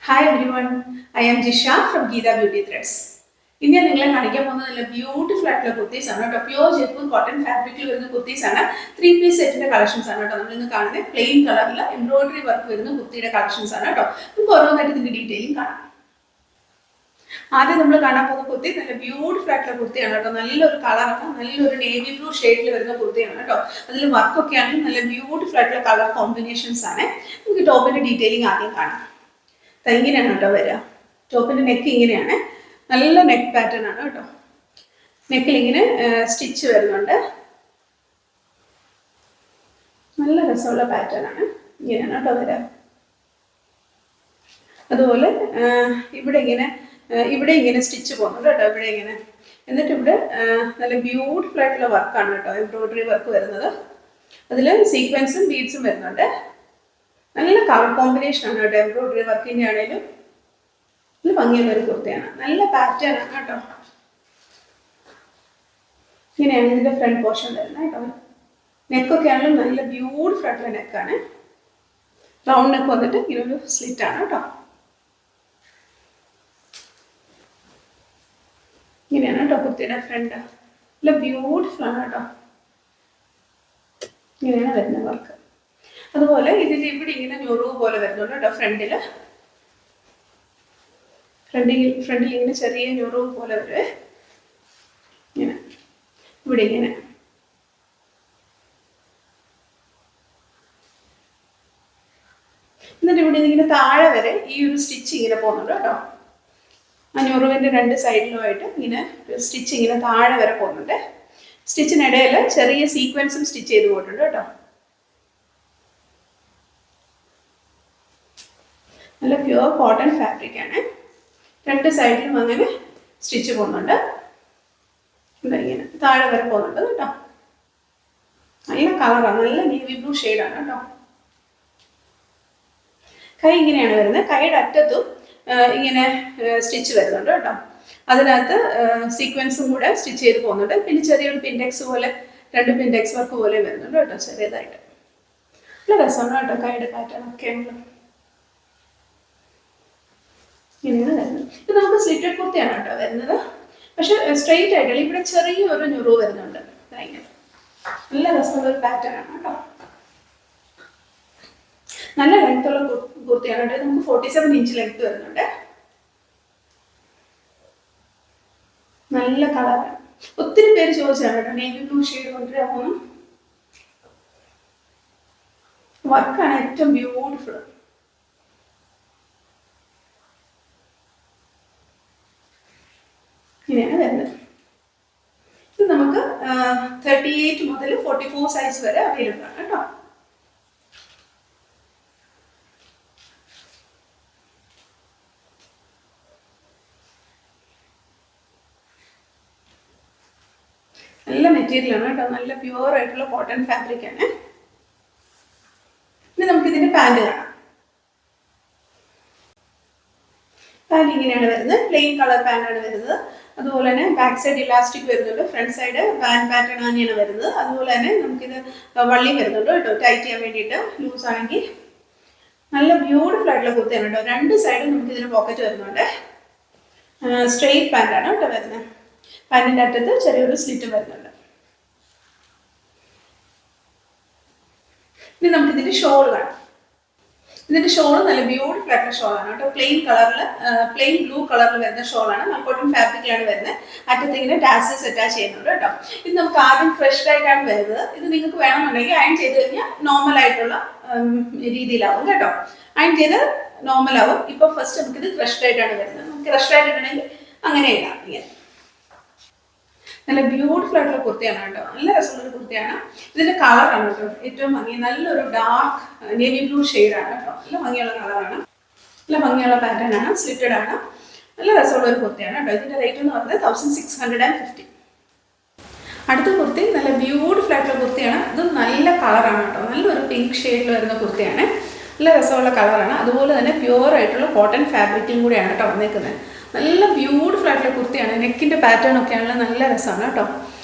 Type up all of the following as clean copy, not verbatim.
Hi everyone, I am Jisha from Geeta Beauty Threads. ഇന്ന് നിങ്ങളെ കാണിക്കാൻ പോകുന്നത് നല്ല ബ്യൂട്ടിഫുൾ ആയിട്ടുള്ള കുർത്തീസ് ആണ് കേട്ടോ. പ്യൂർ ജയ്പൂർ കോട്ടൺ ഫാബ്രിക്കിൽ വരുന്ന കുർത്തീസ് ആണ്. 3-piece സെറ്റിന്റെ കളക്ഷൻസ് ആണ് കേട്ടോ. നമ്മൾ ഇന്ന് കാണുന്നത് പ്ലെയിൻ കളറിൽ എംബ്രോയിഡറി വർക്ക് വരുന്ന കുർത്തിയുടെ കളക്ഷൻസ് ആണ് കേട്ടോ. നമുക്ക് ഓരോന്നായിട്ട് ഇതിന്റെ ഡീറ്റെയിലിംഗ് കാണാം. ആദ്യം നമ്മൾ കാണാൻ പോകുന്ന കുർത്തി നല്ല ബ്യൂട്ടിഫുൾ ആയിട്ടുള്ള കുർത്തിയാണ് കേട്ടോ. നല്ലൊരു കളറാണ്, നല്ലൊരു നേവി ബ്ലൂ ഷെയ്ഡിൽ വരുന്ന കുർത്തിയാണ് കേട്ടോ. അതിൽ വർക്കൊക്കെ ആണെങ്കിൽ നല്ല ബ്യൂട്ടിഫുൾ ആയിട്ടുള്ള കളർ കോമ്പിനേഷൻസ് ആണ്. നമുക്ക് ടോപ്പിന്റെ ഡീറ്റെയിലിംഗ് ആദ്യം കാണാം. ഇങ്ങനെയാണ് കേട്ടോ വരിക. ടോപ്പിന്റെ നെക്ക് ഇങ്ങനെയാണ്, നല്ല നെക്ക് പാറ്റേൺ ആണ് കേട്ടോ. നെക്കിൽ ഇങ്ങനെ സ്റ്റിച്ച് വരുന്നുണ്ട്, നല്ല രസമുള്ള പാറ്റേൺ ആണ്. ഇങ്ങനെയാണ് കേട്ടോ വരിക. അതുപോലെ ഇവിടെ ഇങ്ങനെ സ്റ്റിച്ച് പോകുന്നുണ്ട് കേട്ടോ, ഇവിടെ ഇങ്ങനെ. എന്നിട്ട് ഇവിടെ നല്ല ബ്യൂട്ടിഫുൾ ആയിട്ടുള്ള വർക്കാണ് കേട്ടോ, എംബ്രോയിഡറി വർക്ക് വരുന്നത്. അതിൽ സീക്വൻസും ബീഡ്സും വരുന്നുണ്ട്. നല്ല കളർ കോമ്പിനേഷൻ ആണ് കേട്ടോ. എംബ്രോയിഡറി വർക്കിൻ്റെ ആണെങ്കിലും നല്ല ഭംഗിയുള്ള ഒരു കുർത്തിയാണ്, നല്ല പാറ്റേൺ ആണ് കേട്ടോ. ഇങ്ങനെയാണ് ഇതിൻ്റെ ഫ്രണ്ട് പോർഷൻ വരുന്നത് കേട്ടോ. നെക്കൊക്കെ ആണെങ്കിലും നല്ല ബ്യൂട്ടിഫുൾ ആയിട്ടുള്ള നെക്കാണ്. റൗണ്ട് നെക്ക് വന്നിട്ട് ഇങ്ങനെ ഒരു സ്ലിറ്റ് ആണ് കേട്ടോ. ഇങ്ങനെയാണ് കേട്ടോ കുർത്തിയുടെ ഫ്രണ്ട്, നല്ല ബ്യൂട്ടിഫുൾ ആണ് കേട്ടോ. ഇങ്ങനെയാണ് വരുന്ന വർക്ക്. അതുപോലെ ഇതിൻ്റെ ഇവിടെ ഇങ്ങനെ ഞൊറിവ് പോലെ വരുന്നുണ്ട് കേട്ടോ. ഫ്രണ്ടിൽ ഇങ്ങനെ ചെറിയ ഞൊറിവ് പോലെ വരുവേ. ഇങ്ങനെ ഇവിടെ ഇങ്ങനെ. എന്നിട്ട് ഇവിടെ ഇങ്ങനെ താഴെ വരെ ഈ ഒരു സ്റ്റിച്ച് ഇങ്ങനെ പോകുന്നുണ്ട് കേട്ടോ. ആ ഞൊറിവിൻ്റെ രണ്ട് സൈഡിലുമായിട്ട് ഇങ്ങനെ സ്റ്റിച്ച് ഇങ്ങനെ താഴെ വരെ പോകുന്നുണ്ട്. സ്റ്റിച്ചിനിടയിൽ ചെറിയ സീക്വൻസും സ്റ്റിച്ച് ചെയ്ത് പോയിട്ടുണ്ട് കേട്ടോ. നല്ല പ്യുവർ കോട്ടൺ ഫാബ്രിക് ആണ്. രണ്ട് സൈഡിലും അങ്ങനെ സ്റ്റിച്ച് പോകുന്നുണ്ട്, ഇങ്ങനെ താഴെ വരെ പോകുന്നുണ്ട് കേട്ടോ. നല്ല കളറാണ്, നല്ല നേവി ബ്ലൂ ഷെയ്ഡാണ് കേട്ടോ. കൈ ഇങ്ങനെയാണ് വരുന്നത്. കൈയുടെ അറ്റത്തും ഇങ്ങനെ സ്റ്റിച്ച് വരുന്നുണ്ട് കേട്ടോ. അതിനകത്ത് സീക്വൻസും കൂടെ സ്റ്റിച്ച് ചെയ്ത് പോകുന്നുണ്ട്. പിന്നെ ചെറിയൊരു പിൻഡെക്സ് പോലെ, രണ്ട് പിൻഡെക്സ് വർക്ക് പോലെ വരുന്നുണ്ട് കേട്ടോ, ചെറിയതായിട്ട്. നല്ല രസമാണ് കേട്ടോ കൈയുടെ പാറ്റേൺ ഒക്കെ ഉണ്ട്. ഇങ്ങനെയാണ് വരുന്നത്. ഇത് നമുക്ക് സ്ലിറ്റഡ് കുർത്തിയാണ് കേട്ടോ വരുന്നത്. പക്ഷെ സ്ട്രെയിറ്റ് ആയിട്ടുള്ള ഇവിടെ ചെറിയൊരു ഞൊറിവ് വരുന്നുണ്ട്. നല്ല രസമുള്ള ഒരു പാറ്റേൺ ആണ് കേട്ടോ. നല്ല ലെങ്ത്തുള്ള കുർത്തിയാണ് കേട്ടോ. നമുക്ക് 47 ഇഞ്ച് ലെങ്ത് വരുന്നുണ്ട്. നല്ല കളറാണ്. ഒത്തിരി പേര് ചോദിച്ചാണ് കേട്ടോ നേവി ബ്ലൂ ഷെയ്ഡ് കൊണ്ടുവരാമോ. വർക്കാണ് ഏറ്റവും ബ്യൂട്ടിഫുൾ. ഇങ്ങനെയാണ് വരുന്നത്. ഇത് നമുക്ക് 38 മുതൽ 44 സൈസ് വരെ അവൈലബിൾ ആണ് കേട്ടോ. നല്ല മെറ്റീരിയൽ ആണ് കേട്ടോ, നല്ല പ്യുവർ ആയിട്ടുള്ള കോട്ടൺ ഫാബ്രിക് ആണ്. ഇനി നമുക്ക് ഇതിന്റെ പാന്റ് കാണാം. പാന്റ് ഇങ്ങനെയാണ് വരുന്നത്, പ്ലെയിൻ കളർ പാന്റ് ആണ് വരുന്നത്. അതുപോലെ തന്നെ ബാക്ക് സൈഡ് ഇലാസ്റ്റിക് വരുന്നുണ്ട്, ഫ്രണ്ട് സൈഡ് ബാൻഡ് പാറ്റേൺ തന്നെയാണ് വരുന്നത്. അതുപോലെ തന്നെ നമുക്കിത് വള്ളി വരുന്നുണ്ട് കേട്ടോ, ടൈറ്റ് ചെയ്യാൻ വേണ്ടിയിട്ട്. ലൂസ് ആണെങ്കിൽ നല്ല ബ്യൂട്ടിഫുൾ ആയിട്ടുള്ള കുർത്തിയാണ് കേട്ടോ. രണ്ട് സൈഡും നമുക്ക് ഇതിന് പോക്കറ്റ് വരുന്നുണ്ട്. സ്ട്രെയിറ്റ് പാൻറ്റാണ് കേട്ടോ വരുന്നത്. പാൻറ്റിൻ്റെ അറ്റത്ത് ചെറിയൊരു സ്ലിറ്റ് വരുന്നുണ്ട്. ഇനി നമുക്കിതിൻ്റെ ഷോൾ കാണാം. ഇതിന്റെ ഷോള് നല്ല ബ്യൂട്ടിഫുൾ ആയിട്ടുള്ള ഷോളാണ് കേട്ടോ. പ്ലെയിൻ ബ്ലൂ കളറിൽ വരുന്ന ഷോളാണ്. കോട്ടൺ ഫാബ്രിക്കിലാണ് വരുന്നത്. അറ്റത്ത് ഇങ്ങനെ ടാസൽസ് അറ്റാച്ച് ചെയ്യുന്നുണ്ട് കേട്ടോ. ഇത് നമുക്ക് ആദ്യം ഫ്രഷ് ആയിട്ടാണ് വരുന്നത്. ഇത് നിങ്ങൾക്ക് വേണമെന്നുണ്ടെങ്കിൽ അയൺ ചെയ്ത് കഴിഞ്ഞാൽ നോർമൽ ആയിട്ടുള്ള രീതിയിലാവും കേട്ടോ. അയൺ ചെയ്ത് നോർമൽ ആവും. ഇപ്പോൾ ഫസ്റ്റ് നമുക്കിത് ഫ്രഷ് ആയിട്ടാണ് വരുന്നത്. നമുക്ക് ഫ്രഷ് ആയിട്ടുണ്ടെങ്കിൽ അങ്ങനെ ഇടാം. ഇങ്ങനെ നല്ല ബ്യൂട്ടിഫുൾ ആയിട്ടുള്ള കുർത്തിയാണ് കേട്ടോ. നല്ല രസമുള്ള കുർത്തിയാണ്. ഇതിന്റെ കളറാണ് കേട്ടോ ഏറ്റവും ഭംഗി. നല്ലൊരു ഡാർക്ക് നേവി ബ്ലൂ ഷെയ്ഡാണ് കേട്ടോ. നല്ല ഭംഗിയുള്ള കളറാണ്, നല്ല ഭംഗിയുള്ള പാറ്റേൺ ആണ്, സ്ലിറ്റഡ് ആണ്. നല്ല രസമുള്ള ഒരു കുർത്തിയാണ് കേട്ടോ. ഇതിന്റെ റേറ്റ് എന്ന് പറയുന്നത് 1650. അടുത്ത കുർത്തി നല്ല ബ്യൂട്ടിഫുൾ ആയിട്ടുള്ള കുർത്തിയാണ്. ഇത് നല്ല കളറാണ് കേട്ടോ. നല്ലൊരു പിങ്ക് ഷെയ്ഡിൽ വരുന്ന കുർത്തിയാണ്. നല്ല രസമുള്ള കളറാണ്. അതുപോലെ തന്നെ പ്യുവർ ആയിട്ടുള്ള കോട്ടൺ ഫാബ്രിക്കും കൂടെയാണ് കേട്ടോ വന്നേക്കുന്നത്. നല്ല ബ്യൂട്ടിഫുൾ ആയിട്ടുള്ള കുർത്തിയാണ്. നെക്കിൻ്റെ പാറ്റേൺ ഒക്കെ ആണല്ലോ നല്ല രസമാണ് കേട്ടോ.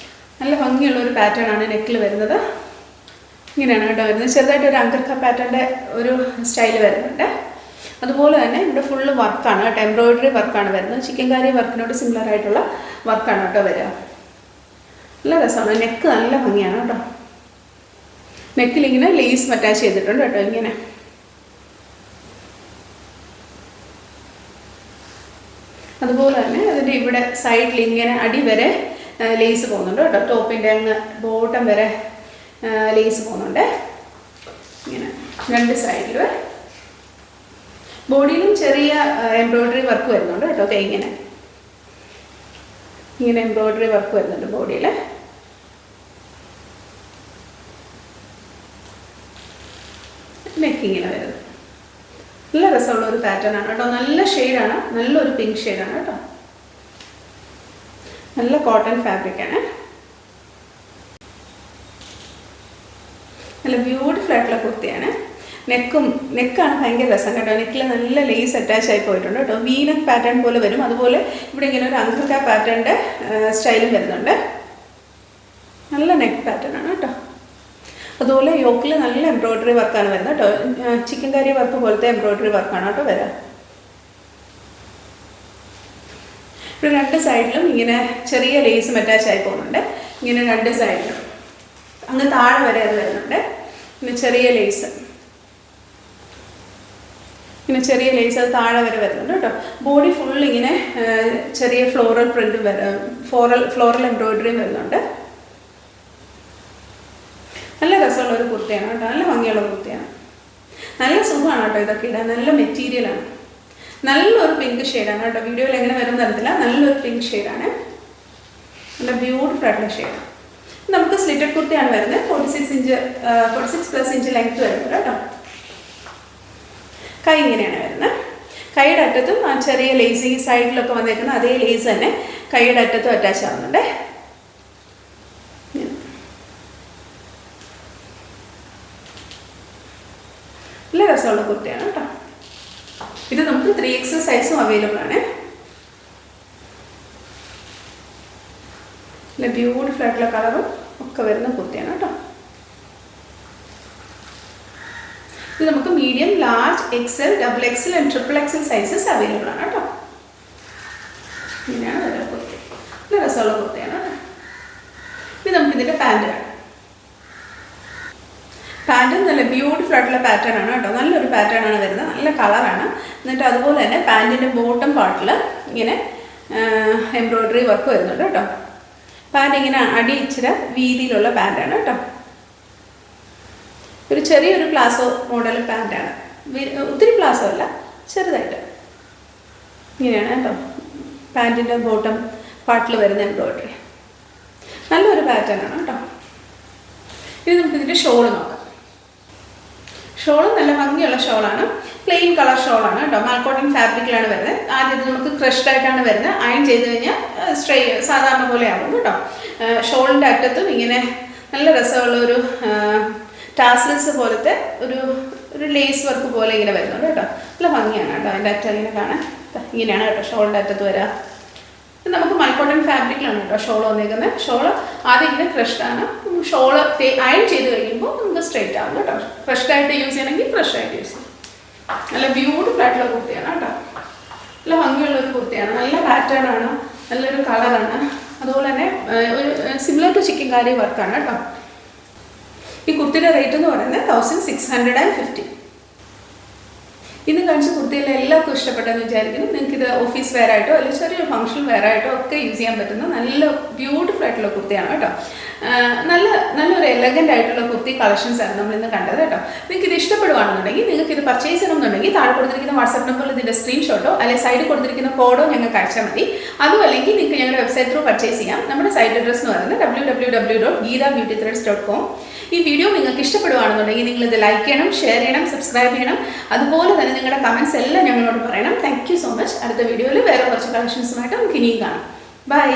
നല്ല ഭംഗിയുള്ള ഒരു പാറ്റേൺ ആണ് നെക്കിൽ വരുന്നത്. ഇങ്ങനെയാണ് കേട്ടോ വരുന്നത്. ചെറുതായിട്ട് ഒരു അങ്കർക്ക പാറ്റേണിൻ്റെ ഒരു സ്റ്റൈൽ വരുന്നുണ്ട്. അതുപോലെ തന്നെ ഇവിടെ ഫുള്ള് വർക്കാണ് കേട്ടോ, എംബ്രോയിഡറി വർക്കാണ് വരുന്നത്. ചിക്കൻ കാരി വർക്കിനോട് സിമിലർ ആയിട്ടുള്ള വർക്കാണ് കേട്ടോ വരിക. നല്ല രസമാണ്, നെക്ക് നല്ല ഭംഗിയാണ് കേട്ടോ. നെക്കിലിങ്ങനെ ലേസ് അറ്റാച്ച് ചെയ്തിട്ടുണ്ട് കേട്ടോ ഇങ്ങനെ. അതുപോലെ തന്നെ അതിൻ്റെ ഇവിടെ സൈഡിൽ ഇങ്ങനെ അടി വരെ ലേസ് പോകുന്നുണ്ട് കേട്ടോ. ടോപ്പിൻ്റെ അങ്ങ് ബോട്ടം വരെ ലേസ് പോകുന്നുണ്ട് ഇങ്ങനെ രണ്ട് സൈഡിൽ. ബോഡിയിലും ചെറിയ എംബ്രോയിഡറി വർക്ക് വരുന്നുണ്ട് കേട്ടോ. ഇങ്ങനെ ഇങ്ങനെ എംബ്രോയിഡറി വർക്ക് വരുന്നുണ്ട് ബോഡിയിൽ. നെക്ക് ഇങ്ങനെ വരുന്നത് നല്ല രസമുള്ള ഒരു പാറ്റേൺ ആണ് കേട്ടോ. നല്ല ഷെയ്ഡാണ്, നല്ലൊരു പിങ്ക് ഷെയ്ഡാണ് കേട്ടോ. നല്ല കോട്ടൺ ഫാബ്രിക്കാണ്. നല്ല ബ്യൂട്ടിഫുൾ ആയിട്ടുള്ള കുർത്തിയാണ്. നെക്കാണ് ഭയങ്കര രസം കേട്ടോ. നെക്കിൽ നല്ല ലേസ് അറ്റാച്ച് ആയി പോയിട്ടുണ്ട് കേട്ടോ. വീനക്ക് പാറ്റേൺ പോലെ വരും. അതുപോലെ ഇവിടെ ഇങ്ങനെ ഒരു അങ്കർക്ക പാറ്റേണിൻ്റെ സ്റ്റൈലും വരുന്നുണ്ട്. നല്ല നെക്ക് പാറ്റേൺ ആണ് കേട്ടോ. അതുപോലെ യോക്കിൽ നല്ല എംബ്രോയിഡറി വർക്കാണ് വരുന്നത് കേട്ടോ. ചിക്കൻ കറി വർക്ക് പോലത്തെ എംബ്രോയിഡറി വർക്കാണ് കേട്ടോ വരാം. ഇവിടെ രണ്ട് സൈഡിലും ഇങ്ങനെ ചെറിയ ലേസും അറ്റാച്ച് ആയി പോകുന്നുണ്ട്. ഇങ്ങനെ രണ്ട് സൈഡിലും അങ്ങ് താഴെ വരെ അത് വരുന്നുണ്ട്. പിന്നെ ചെറിയ ലേസ്, ഇങ്ങനെ ചെറിയ ലേസ് അത് താഴെ വരെ വരുന്നുണ്ട് കേട്ടോ. ബോഡി ഫുൾ ഇങ്ങനെ ചെറിയ ഫ്ലോറൽ പ്രിന്റും ഫ്ലോറൽ എംബ്രോയിഡറിയും വരുന്നുണ്ട്. നല്ല രസമുള്ള ഒരു കുർത്തിയാണ് കേട്ടോ. നല്ല ഭംഗിയുള്ള കുർത്തിയാണ്. നല്ല സുഖമാണ് കേട്ടോ ഇതൊക്കെ ഇടാൻ. നല്ല മെറ്റീരിയലാണ്. നല്ലൊരു പിങ്ക് ഷെയ്ഡാണ് കേട്ടോ. വീഡിയോയിൽ എങ്ങനെ വരും തരത്തില്ല. നല്ലൊരു പിങ്ക് ഷെയ്ഡാണ്. നല്ല ബ്യൂട്ടിഫുൾ ആയിട്ടുള്ള ഷെയ്ഡ്. നമുക്ക് സ്ലിറ്റഡ് കുർത്തിയാണ് വരുന്നത്. 46+ ഇഞ്ച് ലെങ്ത് വരുന്നത് കേട്ടോ. കൈ ഇങ്ങനെയാണ് വരുന്നത്. കൈയുടെ അറ്റത്തും ആ ചെറിയ ലേസ് ഈ സൈഡിലൊക്കെ വന്നേക്കുന്ന അതേ ലേസ് തന്നെ കൈയുടെ അറ്റത്തും അറ്റാച്ച് ആവുന്നുണ്ട്. നല്ല രസമുള്ള കുർത്തിയാണ് കേട്ടോ. ഇത് നമുക്ക് 3XL സൈസും അവൈലബിൾ ആണ്. നല്ല ബ്യൂട്ടിഫുൾ ആയിട്ടുള്ള കളറും ഒക്കെ വരുന്ന കുർത്തിയാണ് കേട്ടോ. ഇത് നമുക്ക് medium, large, XL, XXL and XXL sizes available ആണ് കേട്ടോ. ഇങ്ങനെയാണ് വരുന്ന കുർത്തി. നല്ല രസമുള്ള കുർത്തിയാണ് കേട്ടോ. ഇത് നമുക്കിതിൻ്റെ പാൻറ് കാണാം. പാൻറ്റും നല്ല ബ്യൂട്ടിഫുൾ ആയിട്ടുള്ള പാറ്റേൺ ആണ് കേട്ടോ. നല്ലൊരു പാറ്റേൺ ആണ് വരുന്നത്. നല്ല കളറാണ്. എന്നിട്ട് അതുപോലെ തന്നെ പാൻറ്റിൻ്റെ ബോട്ടം പാർട്ടിൽ ഇങ്ങനെ എംബ്രോയിഡറി വർക്ക് വരുന്നുണ്ട് കേട്ടോ. പാൻറ്റ് ഇങ്ങനെ അടി ഇച്ചിരി വീതിയിലുള്ള പാൻറ്റാണ് കേട്ടോ. ഒരു ചെറിയൊരു പ്ലാസോ മോഡൽ പാൻറ്റാണ്. ഒത്തിരി പ്ലാസോ അല്ല, ചെറുതായിട്ട് ഇങ്ങനെയാണ് കേട്ടോ പാൻറ്റിൻ്റെ ബോട്ടം പാർട്ടിൽ വരുന്ന എംബ്രോയിഡറി. നല്ലൊരു പാറ്റേൺ ആണ് കേട്ടോ. ഇനി നമുക്കിതിൻ്റെ ഷോള് നോക്കാം. ഷോളും നല്ല ഭംഗിയുള്ള ഷോളാണ്. പ്ലെയിൻ കളർ ഷോളാണ് കേട്ടോ. മാൽക്കോട്ടൺ ഫാബ്രിക്കിലാണ് വരുന്നത്. ആദ്യം ഇത് നമുക്ക് ക്രഷ്ഡ് ആയിട്ടാണ് വരുന്നത്. അയൺ ചെയ്ത് കഴിഞ്ഞാൽ സാധാരണ പോലെ ആകും കേട്ടോ. ഷോളിൻ്റെ അറ്റത്തും ഇങ്ങനെ നല്ല രസമുള്ള ഒരു ടാസൽസ് പോലത്തെ ഒരു ലേസ് വർക്ക് പോലെ ഇങ്ങനെ വരുന്നുണ്ട് കേട്ടോ. നല്ല ഭംഗിയാണ് കേട്ടോ. അതിൻ്റെ അറ്റം ഇങ്ങനെ കാണാൻ ഇങ്ങനെയാണ് കേട്ടോ ഷോളിൻ്റെ അറ്റത്ത് വരിക. നമുക്ക് മൽക്കോട്ടൺ ഫാബ്രിക്കിലാണ് കേട്ടോ ഷോൾ വന്നേക്കുന്നത്. ഷോള് ആദ്യം ഇങ്ങനെ ക്രഷ്ഡാണ്. ഷോള് അയൺ ചെയ്ത് കഴിയുമ്പോൾ നമുക്ക് സ്ട്രെയിറ്റ് ആവും കേട്ടോ. ക്രഷ്ഡായിട്ട് യൂസ് ചെയ്യണമെങ്കിൽ ക്രഷ്ഡായിട്ട് യൂസ് ചെയ്യും. നല്ല ബ്യൂട്ടിഫുൾ ആയിട്ടുള്ള കുർത്തിയാണ് കേട്ടോ. നല്ല ഭംഗിയുള്ളൊരു കുർത്തിയാണ്. നല്ല പാറ്റേൺ ആണ്. നല്ലൊരു കളറാണ്. അതുപോലെ തന്നെ ഒരു സിമിലർ ടു ചിക്കൻ കാരി വർക്കാണ് കേട്ടോ. ഈ കുർത്തിയുടെ റേറ്റ് എന്ന് പറയുന്നത് 1650. ഇന്ന് കാണിച്ച കുർത്തിയെല്ലാം എല്ലാവർക്കും ഇഷ്ടപ്പെട്ടെന്ന് വിചാരിക്കുന്നു. നിങ്ങൾക്കിത് ഓഫീസ് വെയർ ആയിട്ടോ അല്ലെങ്കിൽ ചെറിയൊരു ഫംഗ്ഷൻ വെയർ ആയിട്ടോ ഒക്കെ യൂസ് ചെയ്യാൻ പറ്റുന്ന നല്ല ബ്യൂട്ടിഫുൾ ആയിട്ടുള്ള കുർത്തിയാണ് കേട്ടോ. നല്ലൊരു എലഗൻ്റ് ആയിട്ടുള്ള കുർത്തി കളക്ഷൻസ് ആണ് നമ്മൾ ഇന്ന് കണ്ടത് കേട്ടോ. നിങ്ങൾക്ക് ഇത് ഇഷ്ടപ്പെടുവാണെന്നുണ്ടെങ്കിൽ നിങ്ങൾക്ക് ഇത് പർച്ചേസ് ചെയ്യണമെന്നുണ്ടെങ്കിൽ താഴെ കൊടുത്തിരിക്കുന്ന വാട്സ്ആപ്പ് നമ്പറിൽ ഇതിൻ്റെ സ്ക്രീൻഷോട്ടോ അല്ലെങ്കിൽ സൈഡിൽ കൊടുത്തിരിക്കുന്ന കോഡോ ഞങ്ങൾക്ക് അയച്ചാൽ മതി. അതും അല്ലെങ്കിൽ നിങ്ങൾക്ക് ഞങ്ങളുടെ വെബ്സൈറ്റ് ത്രൂ പർച്ചേസ് ചെയ്യാം. നമ്മുടെ സൈറ്റ് അഡ്രസ് എന്ന് പറയുന്നത് www.geetabeautythreads.com. ഈ വീഡിയോ നിങ്ങൾക്ക് ഇഷ്ടപ്പെടുവാണെന്നുണ്ടെങ്കിൽ നിങ്ങളിത് ലൈക്ക് ചെയ്യണം, ഷെയർ ചെയ്യണം, സബ്സ്ക്രൈബ് ചെയ്യണം. അതുപോലെ തന്നെ നിങ്ങളുടെ കമൻറ്റ്സ് എല്ലാം ഞങ്ങളോട് പറയണം. Thank you so much. അടുത്ത വീഡിയോയിൽ വേറെ കുറച്ച് കളക്ഷൻസുമായിട്ട് നമുക്ക് ഇനിയും കാണാം. ബൈ.